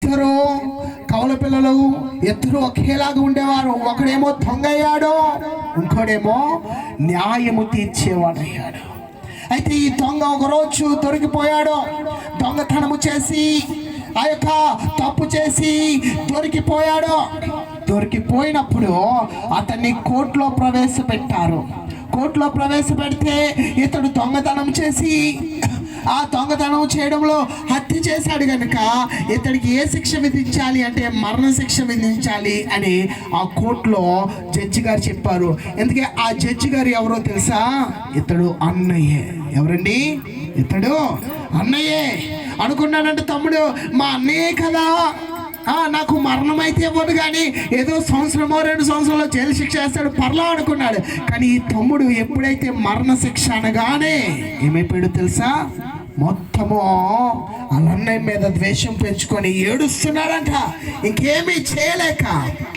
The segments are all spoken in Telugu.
ఇద్దరు కవల పిల్లలు ఇద్దరు ఒకేలాగా ఉండేవారు. ఒకడేమో దొంగ అయ్యాడు, ఇంకోడేమో న్యాయము తీర్చేవాడయ్యాడు. అయితే ఈ దొంగ ఒకరోజు దొరికిపోయాడు. దొంగతనము చేసి ఆ యొక్క తప్పు చేసి దొరికిపోయాడు. దొరికిపోయినప్పుడు అతన్ని కోర్టులో ప్రవేశపెట్టారు. కోర్టులో ప్రవేశపెడితే ఇతడు దొంగతనం చేసి ఆ దొంగతనం చేయడంలో హత్య చేశాడు కనుక ఇతడికి ఏ శిక్ష విధించాలి అంటే మరణ శిక్ష విధించాలి అని ఆ కోర్టులో జడ్జి గారు చెప్పారు. ఎందుకంటే ఆ జడ్జి గారు ఎవరో తెలుసా? ఇతడు అన్నయ్యే. ఎవరండి? ఇతడు అన్నయ్యే. అనుకున్నానంటే తమ్ముడు మా అన్నయ్యే కదా, నాకు మరణం అయితే ఇవ్వడు కానీ ఏదో సంవత్సరమో 2 సంవత్సరాలు జైలు శిక్ష వేస్తాడు పర్లా అనుకున్నాడు. కానీ ఈ తమ్ముడు ఎప్పుడైతే మరణ శిక్ష అనగానే ఏమైపోయాడు తెలుసా? మొత్తము వాళ్ళ అన్నయ్య మీద ద్వేషం పెంచుకొని ఏడుస్తున్నాడంట, ఇంకేమీ చేయలేక.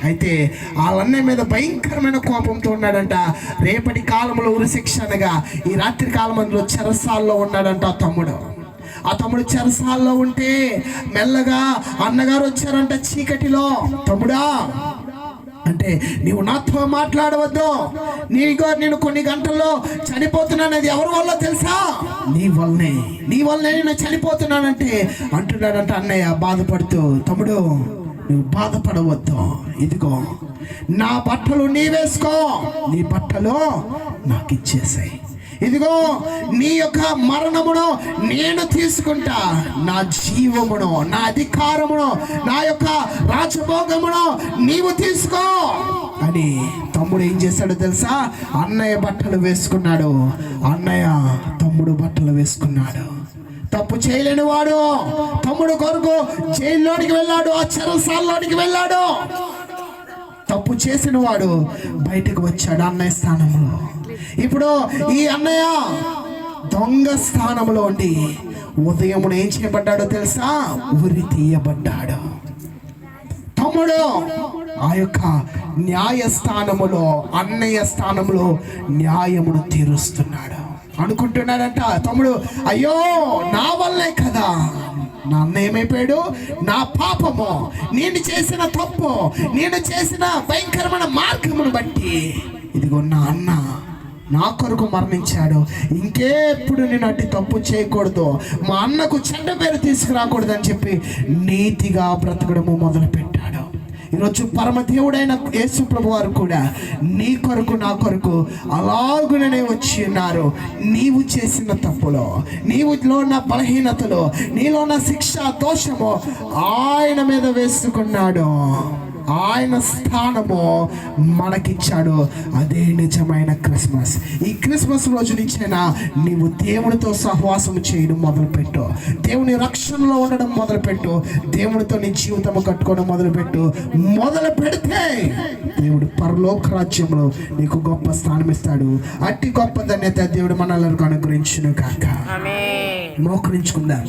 అయితే వాళ్ళ అన్నయ్య మీద భయంకరమైన కోపంతో ఉన్నాడంట. రేపటి కాలంలో ఉరిశిక్ష అనగా ఈ రాత్రి కాలంలో చెరసాల్లో ఉన్నాడంట ఆ తమ్ముడు చెరసాల్లో ఉంటే మెల్లగా అన్నగారు వచ్చారంట చీకటిలో. తమ్ముడా అంటే నీవు నాతో మాట్లాడవద్దు, నేను కొన్ని గంటల్లో చనిపోతున్నానది ఎవరి వల్ల తెలుసా? నీ వల్లనే నేను చనిపోతున్నానంటే అంటున్నాడంట అన్నయ్య బాధపడుతూ. తమ్ముడు నువ్వు బాధపడవద్దు, ఇదిగో నా బట్టలు నీ వేసుకో, నీ బట్టలు నాకు ఇచ్చేసాయి. ఇదిగో నీ యొక్క మరణమును నేను తీసుకుంటా, నా జీవమును, నా అధికారమును, నా యొక్క రాజభోగమును నీవు తీసుకో అని తమ్ముడు ఏం చేశాడో తెలుసా? అన్నయ్య బట్టలు వేసుకున్నాడు. అన్నయ్య తమ్ముడు బట్టలు వేసుకున్నాడు. తప్పు చేయలేని వాడు తమ్ముడు కొరకు జైల్లోనికి వెళ్ళాడు, ఆ చెరసాల్లోనికి వెళ్ళాడు. తప్పు చేసిన వాడు బయటకు వచ్చాడు అన్నయ్య స్థానంలో. ఇప్పుడు ఈ అన్నయ్య దొంగ స్థానంలో ఉండి ఉదయం ఏం చేయబడ్డాడో తెలుసా? ఉరి తీయబడ్డాడు. తమ్ముడు ఆ యొక్క న్యాయస్థానములో అన్నయ్య స్థానంలో న్యాయమును తీరుస్తున్నాడు. అనుకుంటున్నాడంట తమ్ముడు, అయ్యో నా వల్లే కదా నా అన్న ఏమైపోయాడు, నా పాపము, నేను చేసిన తప్పు, నేను చేసిన భయంకరమైన మార్గమును బట్టి ఇదిగో నా అన్న నా కొరకు మరణించాడు. ఇంకెప్పుడు నేను అట్టి తప్పు చేయకూడదు, మా అన్నకు చెడ్డ పేరు తీసుకురాకూడదు అని చెప్పి నీతిగా బ్రతకడము మొదలుపెట్టాడు. ఈరోజు పరమదేవుడైన యేసు ప్రభు వారు కూడా నీ కొరకు నా కొరకు అలాగుననే వచ్చి ఉన్నారు. నీవు చేసిన తప్పులో, నీవులో ఉన్న బలహీనతలో, నీలో ఉన్న శిక్ష దోషము ఆయన మీద వేసుకున్నాడు. ఆయన స్థానము మనకిచ్చాడు. అదే నిజమైన క్రిస్మస్. ఈ క్రిస్మస్ రోజు నుంచైనా నీవు దేవునితో సహవాసం చేయడం మొదలుపెట్టు, దేవుని రక్షణలో ఉండడం మొదలుపెట్టు, దేవునితో నీ జీవితం కట్టుకోవడం మొదలుపెట్టు. మొదలు పెడితే దేవుడు పరలోక రాజ్యంలో నీకు గొప్ప స్థానం ఇస్తాడు. అట్టి గొప్ప ధన్యత దేవుడు మనల్ని అనుగ్రహించును కాక. మోకరించుకుందాం.